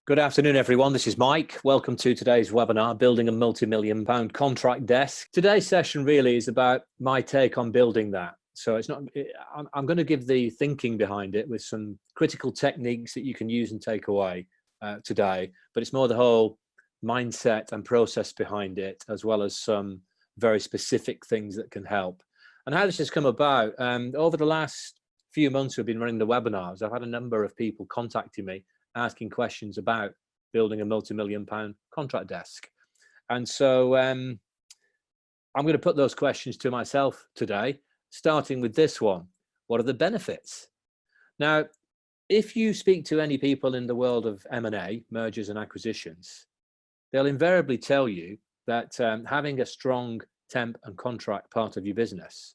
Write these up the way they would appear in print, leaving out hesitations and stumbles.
Good afternoon, everyone. This is Mike. Welcome to today's webinar, Building a Multi-Million Pound Contract Desk. Today's session really is about my take on building that. So I'm going to give the thinking behind it with some critical techniques that you can use and take away today, but it's more the whole mindset and process behind it, as well as some very specific things that can help. And how this has come about, over the last few months we've been running the webinars, I've had a number of people contacting me asking questions about building a multi-million pound contract desk. And so I'm going to put those questions to myself today, starting with this one. What are the benefits? Now, if you speak to any people in the world of M&A, mergers and acquisitions, they'll invariably tell you that having a strong temp and contract part of your business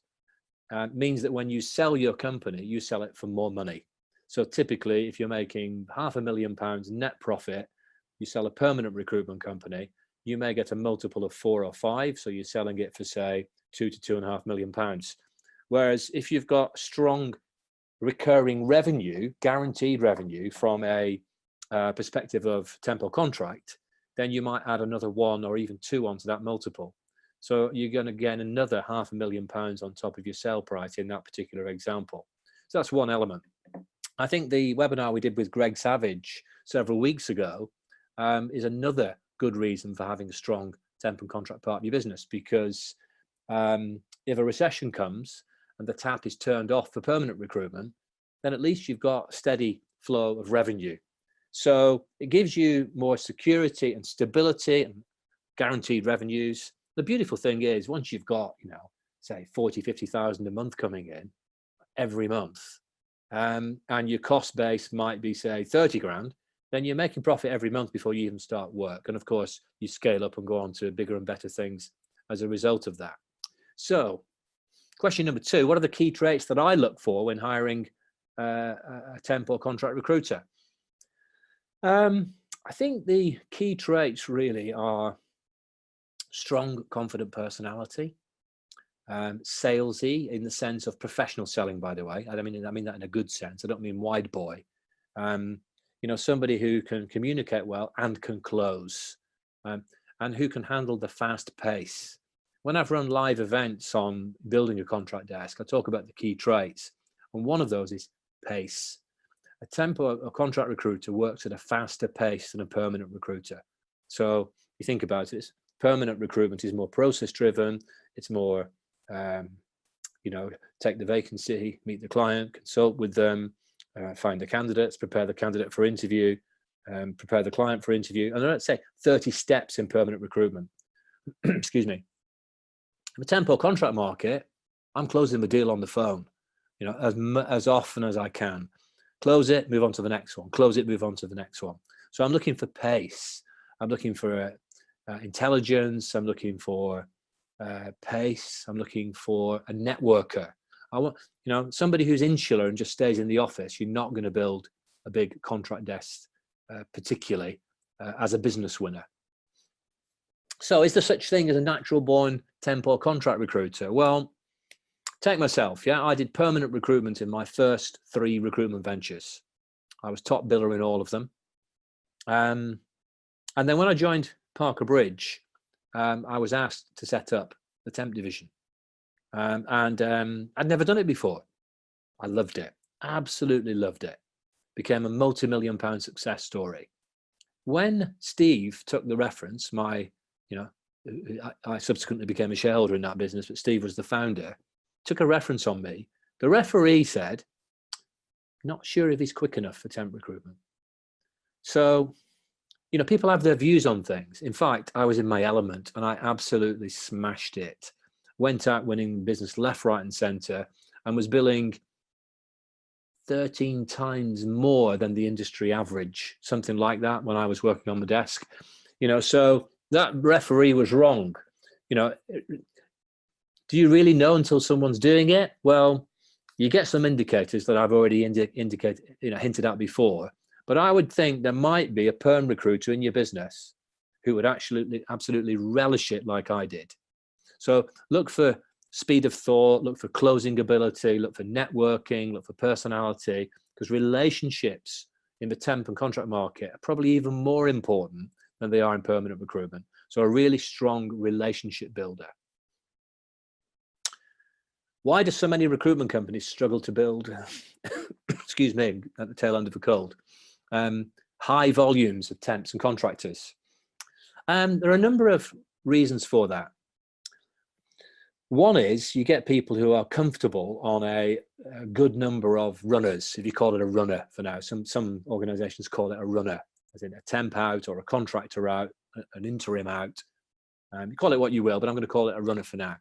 means that when you sell your company, you sell it for more money. So typically, if you're making £500,000 net profit, you sell a permanent recruitment company, you may get a multiple of 4 or 5. So you're selling it for, say, £2 to £2.5 million. Whereas if you've got strong recurring revenue, guaranteed revenue from a perspective of temp or contract, then you might add another 1 or even 2 onto that multiple. So you're going to get another £500,000 on top of your sale price in that particular example. So that's one element. I think the webinar we did with Greg Savage several weeks ago is another good reason for having a strong temp and contract part of your business, because if a recession comes and the tap is turned off for permanent recruitment, then at least you've got a steady flow of revenue. So it gives you more security and stability and guaranteed revenues. The beautiful thing is, once you've got, say 40, 50,000 a month coming in every month, and your cost base might be, say, 30 grand, then you're making profit every month before you even start work. And of course, you scale up and go on to bigger and better things as a result of that. So question number 2, what are the key traits that I look for when hiring a temp or contract recruiter? I think the key traits really are strong, confident personality, salesy in the sense of professional selling, by the way. I mean that in a good sense. I don't mean wide boy. Somebody who can communicate well and can close, and who can handle the fast pace. When I've run live events on building a contract desk, I talk about the key traits, and one of those is pace. A temp or a contract recruiter works at a faster pace than a permanent recruiter. So you think about it, permanent recruitment is more process driven. It's more take the vacancy, meet the client, consult with them, find the candidates, prepare the candidate for interview, prepare the client for interview. And let's say 30 steps in permanent recruitment. Excuse me. In the temp or contract market, I'm closing the deal on the phone, as often as I can. Close it, move on to the next one. Close it, move on to the next one. So I'm looking for pace. I'm looking for intelligence. I'm looking for pace. I'm looking for a networker. I want, somebody who's insular and just stays in the office. You're not going to build a big contract desk, particularly as a business winner. So is there such thing as a natural born temp or contract recruiter? Well, take myself. I did permanent recruitment in my first 3 recruitment ventures. I was top biller in all of them. And then when I joined Parker Bridge, I was asked to set up the temp division. And I'd never done it before. I loved it. Absolutely loved it. Became a multi-million pound success story. When Steve took the reference, I subsequently became a shareholder in that business, but Steve was the founder, took a reference on me. The referee said, not sure if he's quick enough for temp recruitment. So, people have their views on things. In fact, I was in my element and I absolutely smashed it. Went out winning business left, right, and center, and was billing 13 times more than the industry average, something like that, when I was working on the desk. So that referee was wrong. Do you really know until someone's doing it? Well, you get some indicators that I've already hinted at before. But I would think there might be a perm recruiter in your business who would absolutely relish it like I did. So look for speed of thought, look for closing ability, look for networking, look for personality, because relationships in the temp and contract market are probably even more important than they are in permanent recruitment. So a really strong relationship builder. Why do so many recruitment companies struggle to build, excuse me, at the tail end of a cold, high volumes of temps and contractors? There are a number of reasons for that. One is you get people who are comfortable on a good number of runners, if you call it a runner for now. Some organizations call it a runner, as in a temp out or a contractor out, an interim out. You call it what you will, but I'm going to call it a runner for now.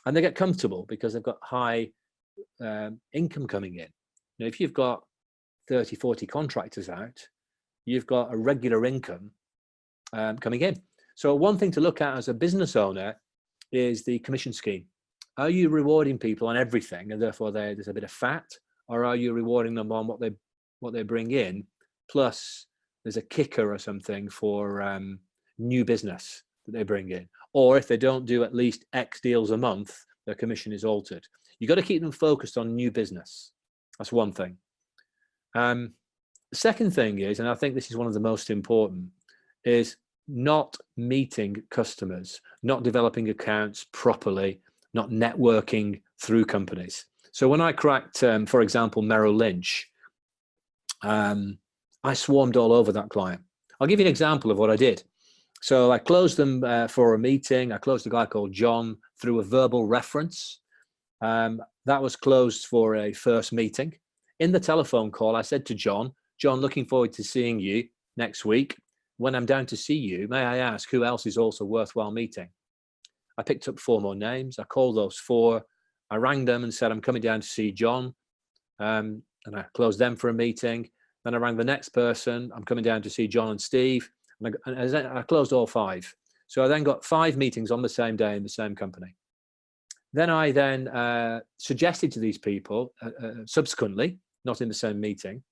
And they get comfortable because they've got high income coming in. Now, if you've got 30, 40 contractors out, you've got a regular income coming in. So one thing to look at as a business owner is the commission scheme. Are you rewarding people on everything and therefore there's a bit of fat, or are you rewarding them on what they bring in, plus there's a kicker or something for new business that they bring in? Or if they don't do at least X deals a month, their commission is altered. You've got to keep them focused on new business. That's one thing. The second thing is, and I think this is one of the most important, is not meeting customers, not developing accounts properly, not networking through companies. So when I cracked, for example, Merrill Lynch, I swarmed all over that client. I'll give you an example of what I did. So I closed them for a meeting. I closed a guy called John through a verbal reference. That was closed for a first meeting. In the telephone call, I said to John, looking forward to seeing you next week. When I'm down to see you, may I ask who else is also worthwhile meeting? I picked up 4 more names. I called those 4. I rang them and said, I'm coming down to see John. And I closed them for a meeting. Then I rang the next person. I'm coming down to see John and Steve. And I closed all 5. So I then got 5 meetings on the same day in the same company. Then I suggested to these people subsequently, not in the same meeting,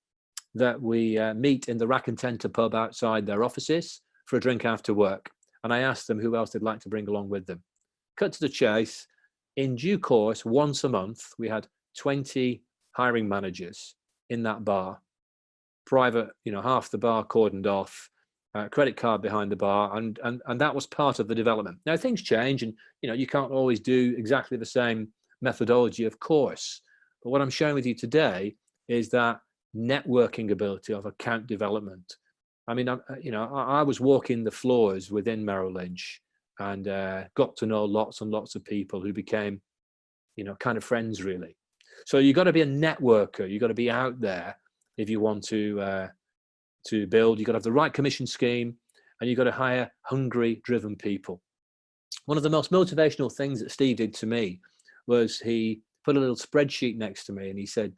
that we meet in the Rack and Tenter pub outside their offices for a drink after work. And I asked them who else they'd like to bring along with them. Cut to the chase. In due course, once a month, we had 20 hiring managers in that bar. Private, half the bar cordoned off, credit card behind the bar, and that was part of the development. Now things change, and you can't always do exactly the same methodology, of course. But what I'm sharing with you today is that networking ability of account development. I mean, I was walking the floors within Merrill Lynch and got to know lots and lots of people who became, kind of friends really. So you've got to be a networker. You've got to be out there if you want to build. You've got to have the right commission scheme, and you've got to hire hungry, driven people. One of the most motivational things that Steve did to me was he put a little spreadsheet next to me, and he said,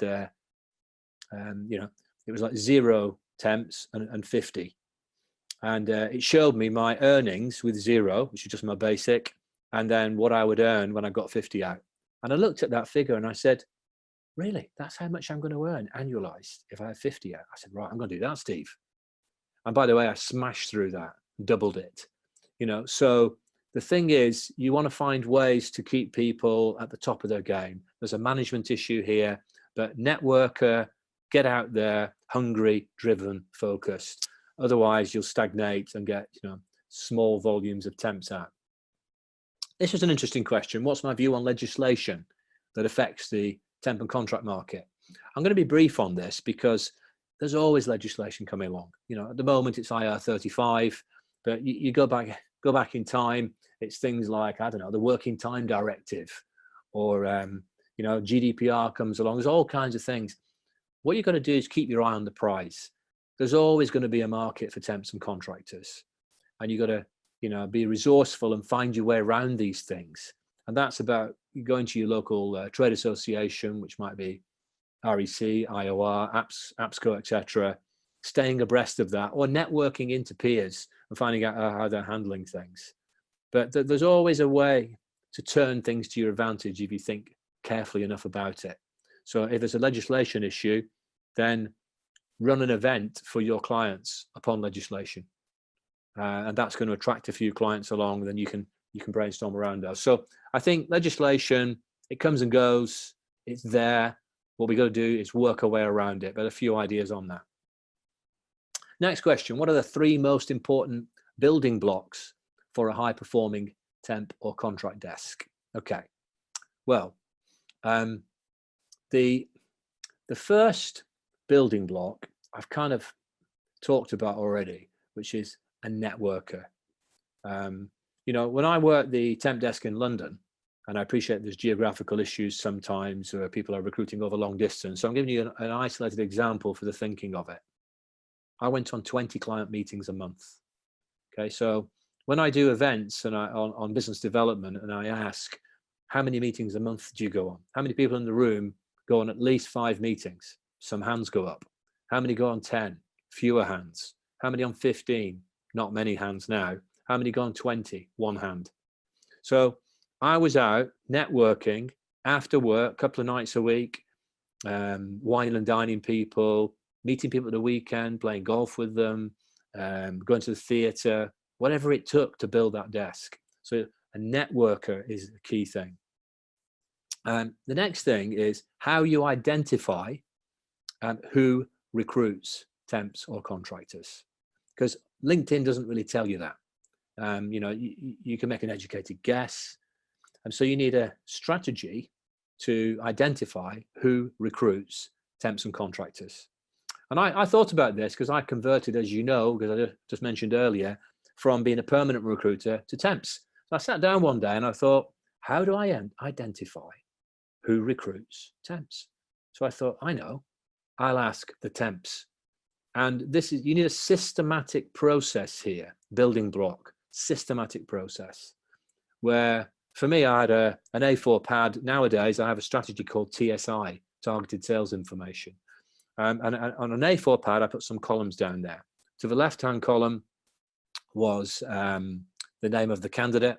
it was like 0 temps and 50. And it showed me my earnings with 0, which is just my basic, and then what I would earn when I got 50 out. And I looked at that figure and I said, really, that's how much I'm going to earn annualized if I have 50 out? I said, right, I'm going to do that, Steve. And by the way, I smashed through that, doubled it. So the thing is, you want to find ways to keep people at the top of their game. There's a management issue here, but networker, get out there, hungry, driven, focused. Otherwise, you'll stagnate and get small volumes of temps out. This was an interesting question. What's my view on legislation that affects the temp and contract market? I'm going to be brief on this because there's always legislation coming along. At the moment it's IR35, but you go back in time, it's things like, I don't know, the Working Time Directive, or GDPR comes along. There's all kinds of things. What you've got to do is keep your eye on the prize. There's always going to be a market for temps and contractors, and you've got to be resourceful and find your way around these things. And that's about going to your local trade association, which might be REC, IOR, APSCO, etc., staying abreast of that, or networking into peers and finding out how they're handling things. But there's always a way to turn things to your advantage if you think carefully enough about it. So if there's a legislation issue, then run an event for your clients upon legislation. And that's going to attract a few clients along, then you can brainstorm around those. So I think legislation, it comes and goes, it's there. What we got to do is work our way around it, but a few ideas on that. Next question. What are the 3 most important building blocks for a high-performing temp or contract desk? Okay. Well, the first building block I've kind of talked about already, which is a networker. You know, when I work the temp desk in London, and I appreciate there's geographical issues sometimes where people are recruiting over long distance. So I'm giving you an isolated example for the thinking of it. I went on 20 client meetings a month. Okay, so when I do events and on business development, and I ask, how many meetings a month do you go on? How many people in the room go on at least 5 meetings? Some hands go up. How many go on 10? Fewer hands. How many on 15? Not many hands now. How many go on 20? 1 hand. So I was out networking after work, a couple of nights a week, wine and dining people, meeting people at the weekend, playing golf with them, going to the theatre, whatever it took to build that desk. So a networker is the key thing. The next thing is how you identify who recruits temps or contractors, because LinkedIn doesn't really tell you that. You know, you can make an educated guess. And so you need a strategy to identify who recruits temps and contractors. And I thought about this because I converted, as you know, because I just mentioned earlier, from being a permanent recruiter to temps. So I sat down one day and I thought, how do I identify who recruits temps? So I thought, I know, I'll ask the temps. And this is, you need a systematic process here, building block, systematic process, where for me, I had an A4 pad. Nowadays, I have a strategy called TSI, Targeted Sales Information. And on an A4 pad, I put some columns down there. To the left-hand column was the name of the candidate.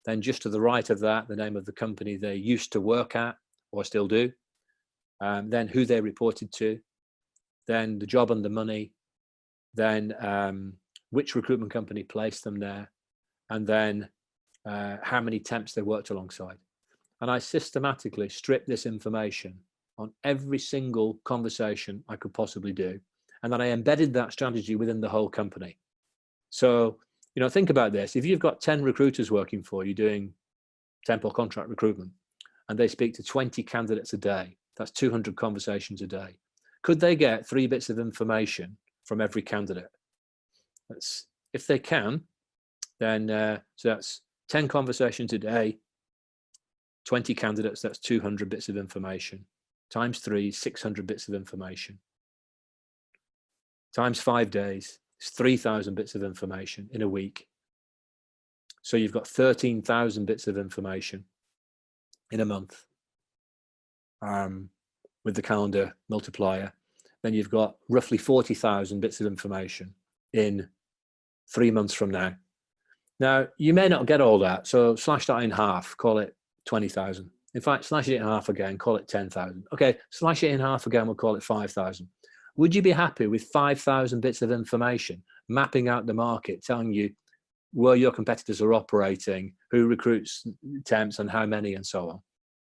Then just to the right of that, the name of the company they used to work at or still do. Then who they reported to. Then the job and the money. Then which recruitment company placed them there. And then how many temps they worked alongside. And I systematically stripped this information on every single conversation I could possibly do. And then I embedded that strategy within the whole company. So, you know, think about this. If you've got 10 recruiters working for you doing temp or contract recruitment, and they speak to 20 candidates a day, that's 200 conversations a day. Could they get 3 bits of information from every candidate? If they can, then so that's 10 conversations a day, 20 candidates, that's 200 bits of information. Times 3, 600 bits of information. Times 5 days, it's 3,000 bits of information in a week. So you've got 13,000 bits of information in a month with the calendar multiplier. Then you've got roughly 40,000 bits of information in 3 months from now. Now, you may not get all that, so slash that in half, call it 20,000. In fact, slash it in half again, call it 10,000. Okay, slash it in half again, we'll call it 5,000. Would you be happy with 5,000 bits of information, mapping out the market, telling you where your competitors are operating, who recruits temps and how many and so on?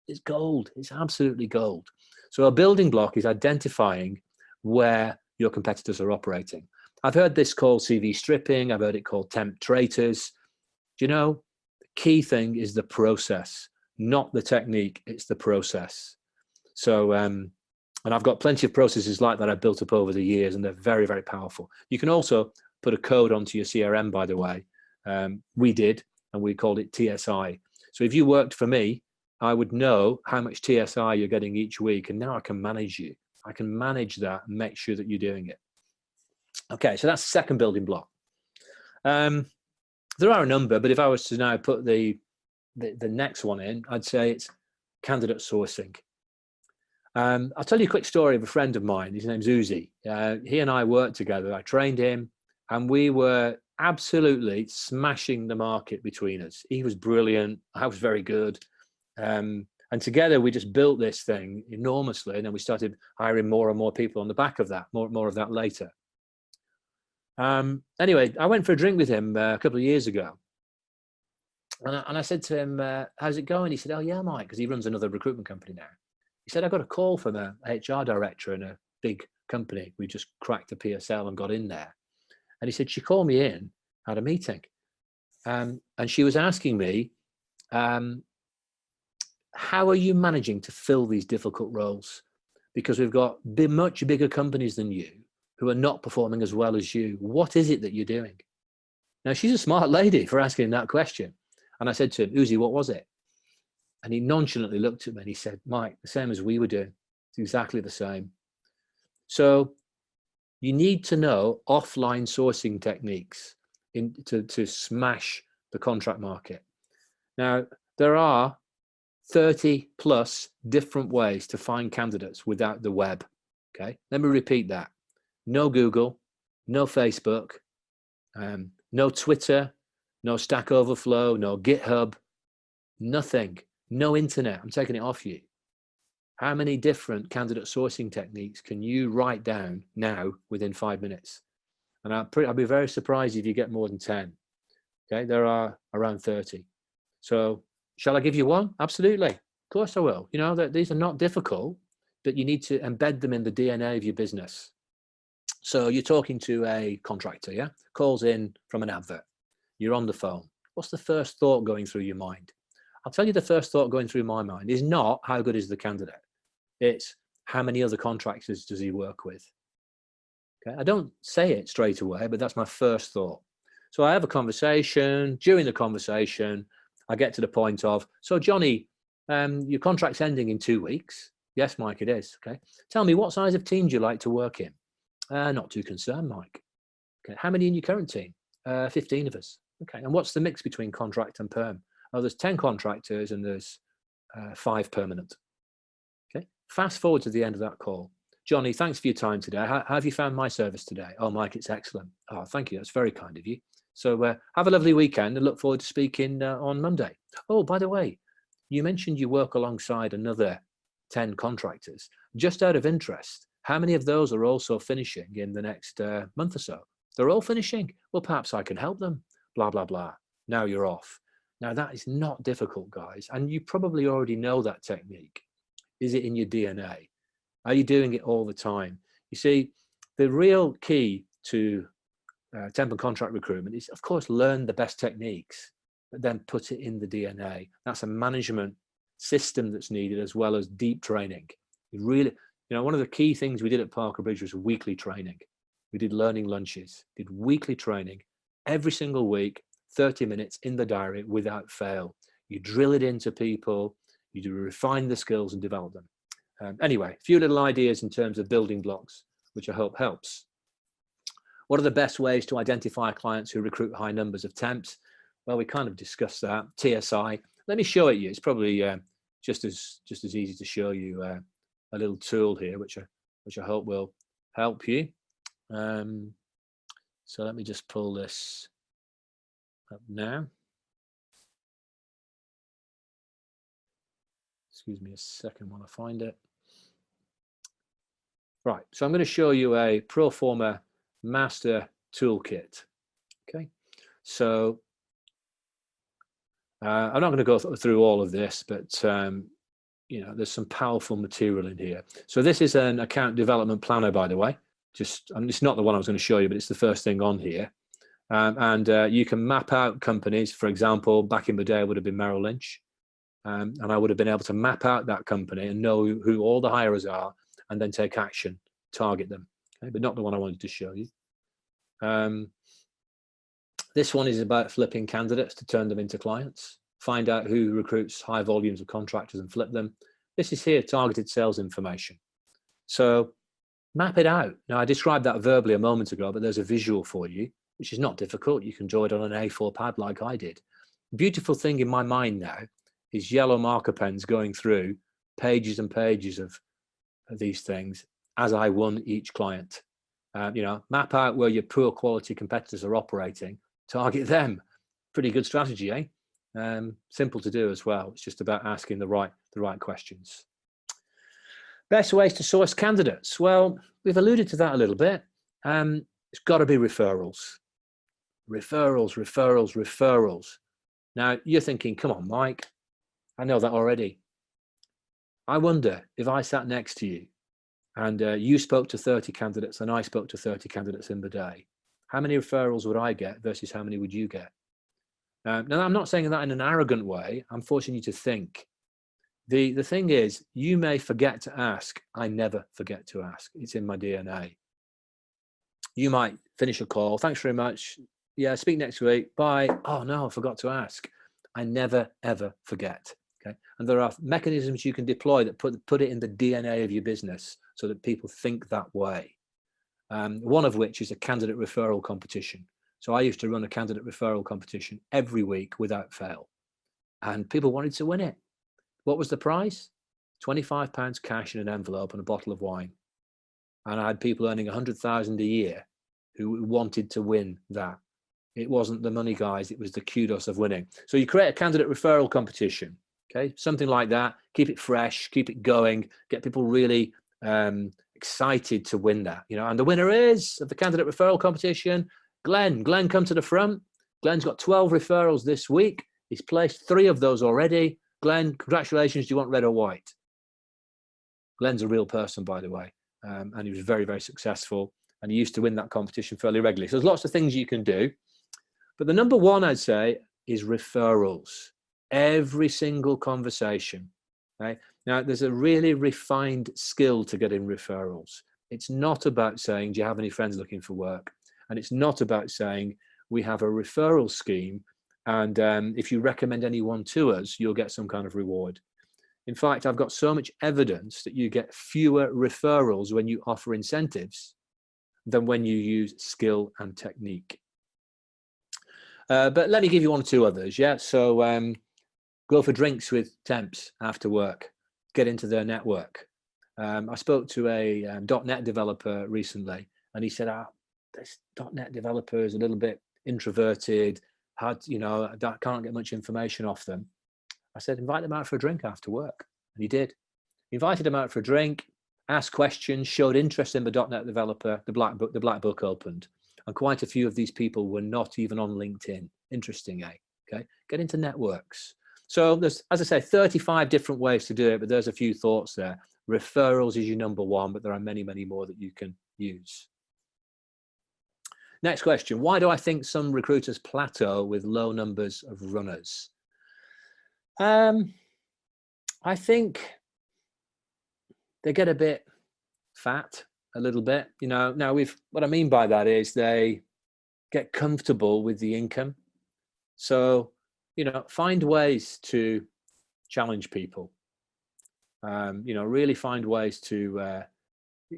It's gold, it's absolutely gold. So a building block is identifying where your competitors are operating. I've heard this called CV stripping, I've heard it called temp traitors. Do you know, the key thing is the process, not the technique, it's the process. So, and I've got plenty of processes like that I've built up over the years, and they're very, very powerful. You can also put a code onto your CRM, by the way. We did, and we called it TSI. So if you worked for me, I would know how much TSI you're getting each week, and now I can manage you. I can manage that and make sure that you're doing it. Okay, so that's the second building block. There are a number, but if I was to now put the next one in, I'd say it's candidate sourcing. I'll tell you a quick story of a friend of mine. His name's Uzi. He and I worked together. I trained him, and we were absolutely smashing the market between us. He was brilliant. I was very good. And together we just built this thing enormously. And then we started hiring more and more people on the back of that, more of that later. Anyway, I went for a drink with him a couple of years ago. And I said to him, how's it going? He said, oh yeah, Mike, because he runs another recruitment company now. He said, I got a call from a HR director in a big company. We just cracked a PSL and got in there. And he said, she called me in at a meeting. And she was asking me, how are you managing to fill these difficult roles? Because we've got much bigger companies than you who are not performing as well as you. What is it that you're doing? Now, she's a smart lady for asking that question. And I said to him, Uzi, what was it? And he nonchalantly looked at me and he said, Mike, the same as we were doing. It's exactly the same. So you need to know offline sourcing techniques to smash the contract market. Now, there are 30 plus different ways to find candidates without the web. Okay, let me repeat that. No Google, no Facebook, no Twitter, no Stack Overflow, no GitHub, nothing, no internet. I'm taking it off you. How many different candidate sourcing techniques can you write down now within 5 minutes? And I'll be very surprised if you get more than 10. Okay, there are around 30. So shall I give you one? Absolutely. Of course I will. You know, that these are not difficult, but you need to embed them in the DNA of your business. So you're talking to a contractor, yeah? Calls in from an advert. You're on the phone. What's the first thought going through your mind? I'll tell you, the first thought going through my mind is not how good is the candidate. It's how many other contractors does he work with? Okay, I don't say it straight away, but that's my first thought. So I have a conversation. During the conversation, I get to the point of, so Johnny, your contract's ending in 2 weeks. Yes, Mike, it is. Okay. Tell me, what size of team do you like to work in? Not too concerned, Mike. Okay. How many in your current team? 15 of us. Okay. And what's the mix between contract and perm? Oh, there's 10 contractors and there's 5 permanent. Okay. Fast forward to the end of that call. Johnny, thanks for your time today. How have you found my service today? Oh, Mike, it's excellent. Oh, thank you. That's very kind of you. So have a lovely weekend and look forward to speaking on Monday. Oh, by the way, you mentioned you work alongside another 10 contractors. Just out of interest, how many of those are also finishing in the next month or so? They're all finishing. Well, perhaps I can help them. Blah, blah, blah. Now you're off. Now that is not difficult, guys. And you probably already know that technique. Is it in your DNA? Are you doing it all the time? You see, the real key to temp and contract recruitment is, of course, learn the best techniques, but then put it in the DNA. That's a management system that's needed, as well as deep training. It really, you know, one of the key things we did at Parker Bridge was weekly training. We did learning lunches, did weekly training every single week, 30 minutes in the diary without fail. You drill it into people, you do refine the skills and develop them. Anyway, a few little ideas in terms of building blocks, which I hope helps. What are the best ways to identify clients who recruit high numbers of temps? Well, we kind of discussed that. TSI. Let me show it you. It's probably just as easy to show you a little tool here, which I hope will help you. So let me just pull this up now. Excuse me a second while I find it. Right, so I'm going to show you a pro forma master toolkit. Okay, so I'm not going to go through all of this, but you know, there's some powerful material in here. So this is an account development planner, by the way. It's not the one I was going to show you, but it's the first thing on here. And you can map out companies. For example, back in the day, it would have been Merrill Lynch. And I would have been able to map out that company and know who all the hirers are, and then take action, target them. Okay? But not the one I wanted to show you. This one is about flipping candidates to turn them into clients. Find out who recruits high volumes of contractors and flip them. This is here, targeted sales information. So map it out. Now, I described that verbally a moment ago, but there's a visual for you, which is not difficult. You can draw it on an A4 pad like I did. Beautiful thing in my mind now is yellow marker pens going through pages and pages of these things as I won each client. You know, map out where your poor quality competitors are operating, target them. Pretty good strategy, eh? Simple to do as well. It's just about asking the right questions. Best ways to source candidates. Well, we've alluded to that a little bit. It's got to be referrals. Referrals. Now, you're thinking, come on, Mike, I know that already. I wonder if I sat next to you and you spoke to 30 candidates and I spoke to 30 candidates in the day, How many referrals would I get versus how many would you get? Now, I'm not saying that in an arrogant way. I'm forcing you to think. The thing is, you may forget to ask. I never forget to ask. It's in my DNA. You might finish a call. Thanks very much. Yeah, speak next week. Bye. Oh, no, I forgot to ask. I never, ever forget. Okay. And there are mechanisms you can deploy that put it in the DNA of your business so that people think that way. One of which is a candidate referral competition. So I used to run a candidate referral competition every week without fail. And people wanted to win it. What was the prize? £25 cash in an envelope and a bottle of wine. And I had people earning 100,000 a year who wanted to win that. It wasn't the money, guys. It was the kudos of winning. So you create a candidate referral competition, okay? Something like that. Keep it fresh, keep it going, get people really excited to win that, you know. And the winner is of the candidate referral competition, Glenn. Glenn, come to the front. Glenn's got 12 referrals this week. He's placed 3 of those already. Glenn, congratulations. Do you want red or white? Glenn's a real person, by the way. And he was very, very successful. And he used to win that competition fairly regularly. So there's lots of things you can do. But the number one, I'd say, is referrals. Every single conversation. Right? Now, there's a really refined skill to getting referrals. It's not about saying, do you have any friends looking for work? And it's not about saying, we have a referral scheme. And if you recommend anyone to us, you'll get some kind of reward. In fact, I've got so much evidence that you get fewer referrals when you offer incentives than when you use skill and technique. But let me give you 1 or 2 others. Yeah. So go for drinks with temps after work, get into their network. I spoke to a .NET developer recently, and he said, this .NET developer is a little bit introverted, I can't get much information off them. I said, invite them out for a drink after work. And he did. He invited them out for a drink, asked questions, showed interest in the .NET developer. The black book opened. And quite a few of these people were not even on LinkedIn. Interesting, eh? Okay. Get into networks. So there's, as I say, 35 different ways to do it, but there's a few thoughts there. Referrals is your number one, but there are many, many more that you can use. Next question. Why do I think some recruiters plateau with low numbers of runners? I think they get a bit fat, a little bit. Now what I mean by that is they get comfortable with the income. So, find ways to challenge people. Really find ways to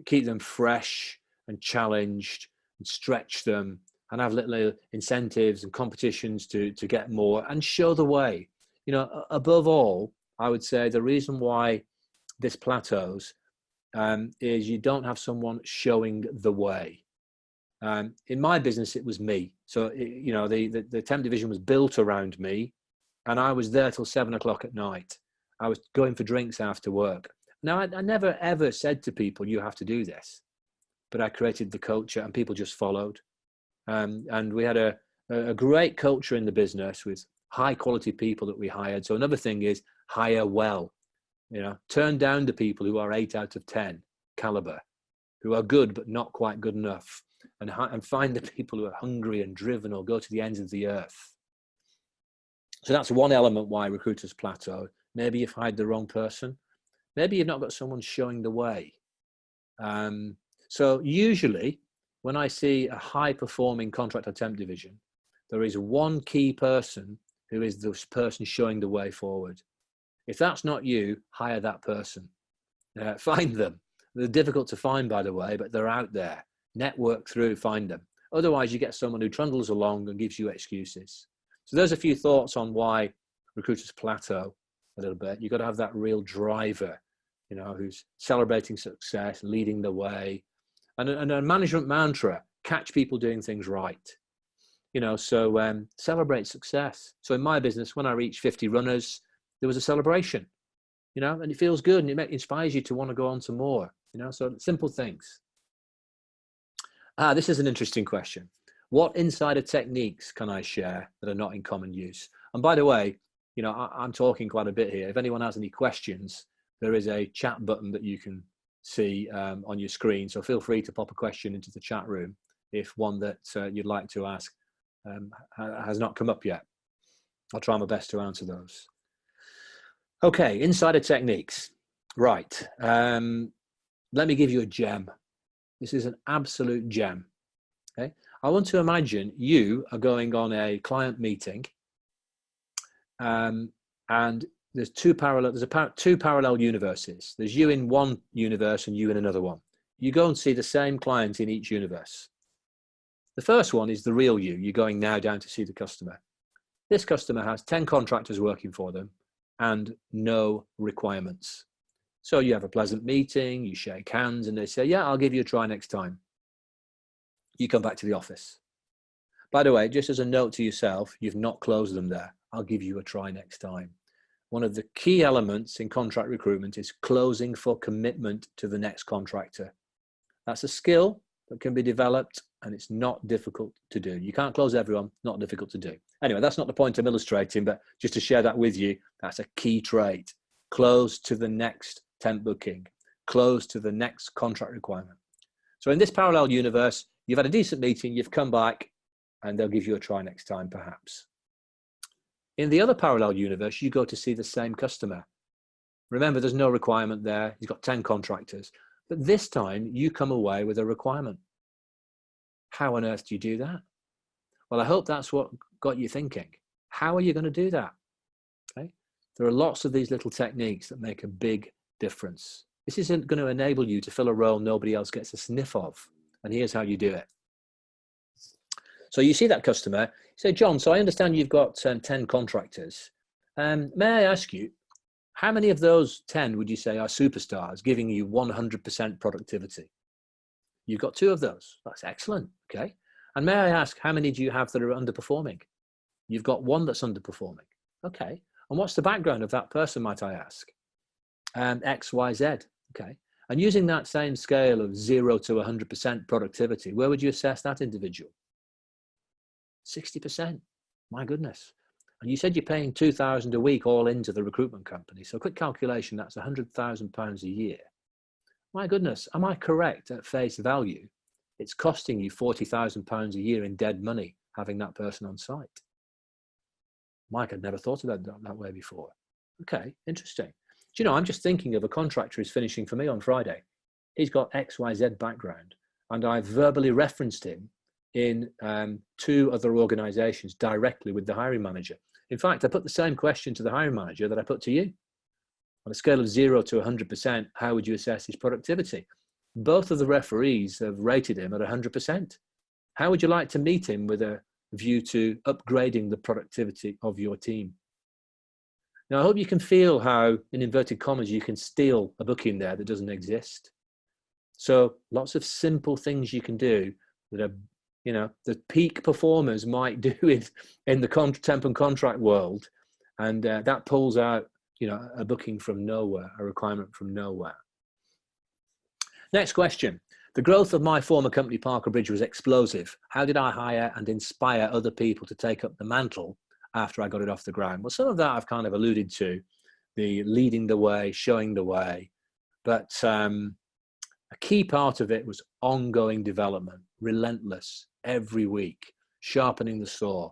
keep them fresh and challenged and stretch them and have little incentives and competitions to get more and show the way. Above all, I would say the reason why this plateaus is you don't have someone showing the way. In my business, it was me. So, the temp division was built around me, and I was there till 7 o'clock at night. I was going for drinks after work. Now, I never, ever said to people, you have to do this, but I created the culture and people just followed. And we had a great culture in the business with high quality people that we hired. So another thing is hire well, turn down the people who are 8 out of 10 caliber, who are good, but not quite good enough. And find the people who are hungry and driven or go to the ends of the earth. So that's one element why recruiters plateau. Maybe you've hired the wrong person. Maybe you've not got someone showing the way. So usually when I see a high performing contract or temp division, there is one key person who is the person showing the way forward. If that's not you, hire that person. Find them. They're difficult to find, by the way, but they're out there. Network through, find them. Otherwise, you get someone who trundles along and gives you excuses. So there's a few thoughts on why recruiters plateau a little bit. You've got to have that real driver, who's celebrating success, leading the way. And a management mantra, catch people doing things right. So celebrate success. So in my business, when I reached 50 runners, there was a celebration, and it feels good and it inspires you to want to go on to more, so simple things. This is an interesting question. What insider techniques can I share that are not in common use? And by the way, I'm talking quite a bit here. If anyone has any questions, there is a chat button that you can see on your screen. So feel free to pop a question into the chat room if one that you'd like to ask has not come up yet. I'll try my best to answer those. Okay, insider techniques. Right. Let me give you a gem. This is an absolute gem. Okay. I want to imagine you are going on a client meeting, and there's two parallel universes. There's you in one universe and you in another one. You go and see the same client in each universe. The first one is the real you. You're going now down to see the customer. This customer has 10 contractors working for them and no requirements. So you have a pleasant meeting, you shake hands, and they say, yeah, I'll give you a try next time. You come back to the office. By the way, just as a note to yourself, you've not closed them there. I'll give you a try next time. One of the key elements in contract recruitment is closing for commitment to the next contractor. That's a skill that can be developed, and it's not difficult to do. You can't close everyone, not difficult to do. Anyway, that's not the point I'm illustrating, but just to share that with you, that's a key trait. Close to the next temp booking, close to the next contract requirement. So in this parallel universe, you've had a decent meeting, you've come back, and they'll give you a try next time, perhaps. In the other parallel universe, you go to see the same customer. Remember, there's no requirement there. He's got 10 contractors. But this time, you come away with a requirement. How on earth do you do that? Well, I hope that's what got you thinking. How are you going to do that? Okay. There are lots of these little techniques that make a big difference. This isn't going to enable you to fill a role nobody else gets a sniff of. And here's how you do it. So you see that customer, you say, John, so I understand you've got 10 contractors. May I ask you, how many of those 10 would you say are superstars, giving you 100% productivity? You've got 2 of those. That's excellent. Okay. And may I ask, how many do you have that are underperforming? You've got 1 that's underperforming. Okay. And what's the background of that person, might I ask? X, Y, Z. Okay. And using that same scale of 0 to 100% productivity, where would you assess that individual? 60%. My goodness. And you said you're paying $2,000 a week all into the recruitment company. So quick calculation, that's £100,000 a year. My goodness, am I correct at face value? It's costing you £40,000 a year in dead money having that person on site. Mike, I'd never thought about it that way before. Okay, interesting. Do you know, I'm just thinking of a contractor who's finishing for me on Friday. He's got XYZ background, and I verbally referenced him in 2 other organizations directly with the hiring manager. In fact, I put the same question to the hiring manager that I put to you. On a scale of 0 to 100%, how would you assess his productivity? Both of the referees have rated him at 100%. How would you like to meet him with a view to upgrading the productivity of your team? Now, I hope you can feel how, in inverted commas, you can steal a booking there that doesn't exist. So lots of simple things you can do that are, you know, the peak performers might do it in the temp and contract world. And that pulls out, you know, a booking from nowhere, a requirement from nowhere. Next question. The growth of my former company, Parker Bridge, was explosive. How did I hire and inspire other people to take up the mantle after I got it off the ground? Well, some of that I've kind of alluded to, the leading the way, showing the way. But a key part of it was ongoing development, relentless, every week, sharpening the saw.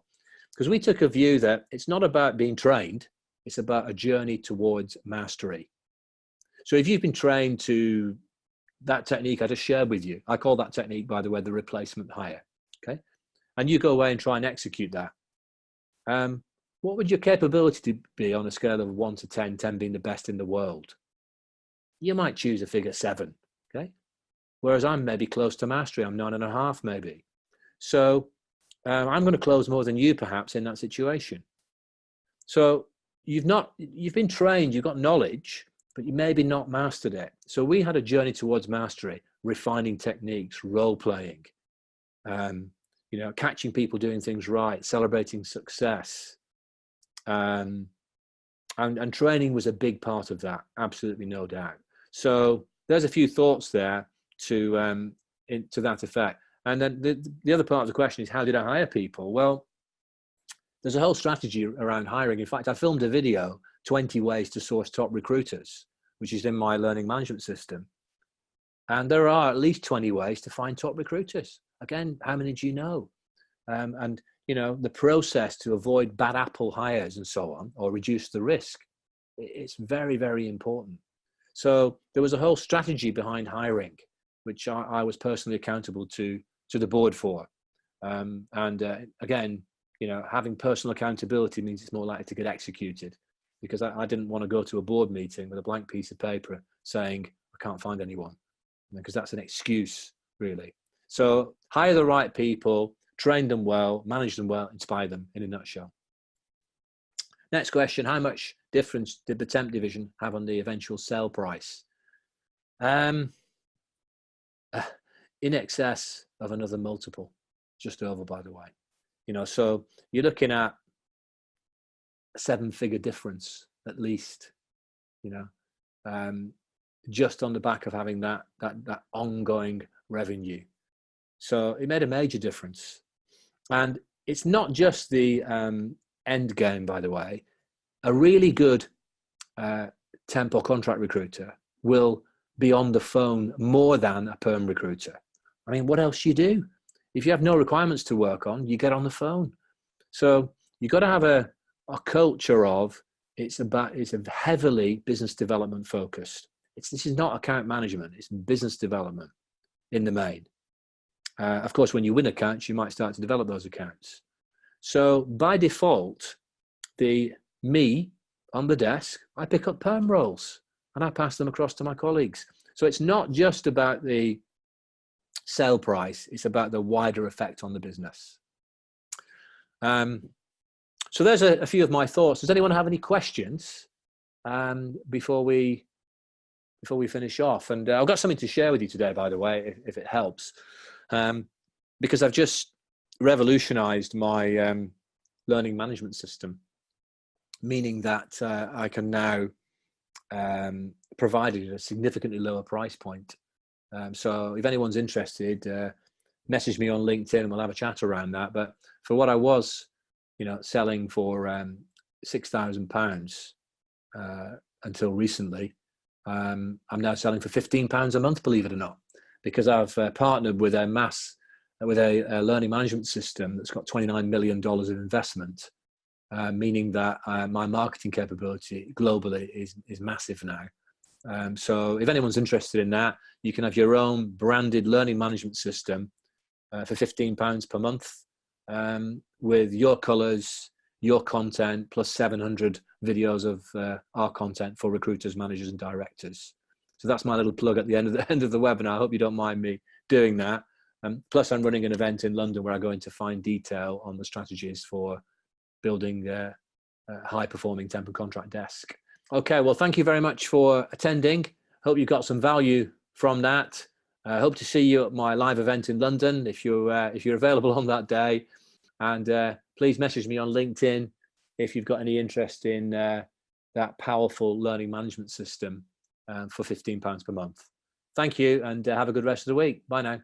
Because we took a view that it's not about being trained, it's about a journey towards mastery. So if you've been trained to that technique I just shared with you, I call that technique, by the way, the replacement hire, okay? And you go away and try and execute that. What would your capability be on a scale of 1 to 10, 10 being the best in the world? You might choose a figure 7, okay? Whereas I'm maybe close to mastery, I'm 9.5 maybe. So I'm going to close more than you perhaps in that situation. So you've been trained, you've got knowledge, but you maybe not mastered it. So we had a journey towards mastery, refining techniques, role playing, you know, catching people doing things right, celebrating success. And training was a big part of that, absolutely no doubt. So there's a few thoughts there to that effect. And then the other part of the question is, how did I hire people? Well, there's a whole strategy around hiring. In fact, I filmed a video, 20 ways to source top recruiters, which is in my learning management system. And there are at least 20 ways to find top recruiters. Again, how many do you know? And, you know, the process to avoid bad apple hires and so on, or reduce the risk, it's very, very important. So there was a whole strategy behind hiring, which I was personally accountable to the board for. Again, you know, having personal accountability means it's more likely to get executed, because I didn't want to go to a board meeting with a blank piece of paper saying, I can't find anyone, because that's an excuse, really. So hire the right people, train them well, manage them well, inspire them, in a nutshell. Next question, how much difference did the temp division have on the eventual sale price? In excess of another multiple, just over, by the way. You know, so you're looking at a 7-figure difference at least, you know, just on the back of having that ongoing revenue. So it made a major difference. And it's not just the end game, by the way. A really good temp or contract recruiter will be on the phone more than a perm recruiter. I mean, what else you do? If you have no requirements to work on, you get on the phone. So you've got to have a culture of, it's a heavily business development focused. This is not account management, it's business development in the main. Of course, when you win accounts, you might start to develop those accounts. So by default, me on the desk, I pick up perm roles and I pass them across to my colleagues. So it's not just about the sale price, it's about the wider effect on the business. So there's a few of my thoughts. Does anyone have any questions before we finish off? And I've got something to share with you today, by the way, if it helps, because I've just revolutionized my learning management system, meaning that I can now provide it at a significantly lower price point. So if anyone's interested, message me on LinkedIn and we'll have a chat around that. But for what I was, you know, selling for £6,000 until recently, I'm now selling for £15 a month, believe it or not, because I've partnered with a learning management system that's got $29 million of investment, meaning that my marketing capability globally is massive now. So if anyone's interested in that, you can have your own branded learning management system for £15 per month, with your colors, your content, plus 700 videos of our content for recruiters, managers, and directors. So that's my little plug at the end of the webinar. I hope you don't mind me doing that. Plus, I'm running an event in London where I go into fine detail on the strategies for building a high-performing temp and contract desk. Okay, well, thank you very much for attending. Hope you got some value from that. I hope to see you at my live event in London if you're available on that day. And please message me on LinkedIn if you've got any interest in that powerful learning management system for £15 per month. Thank you, and have a good rest of the week. Bye now.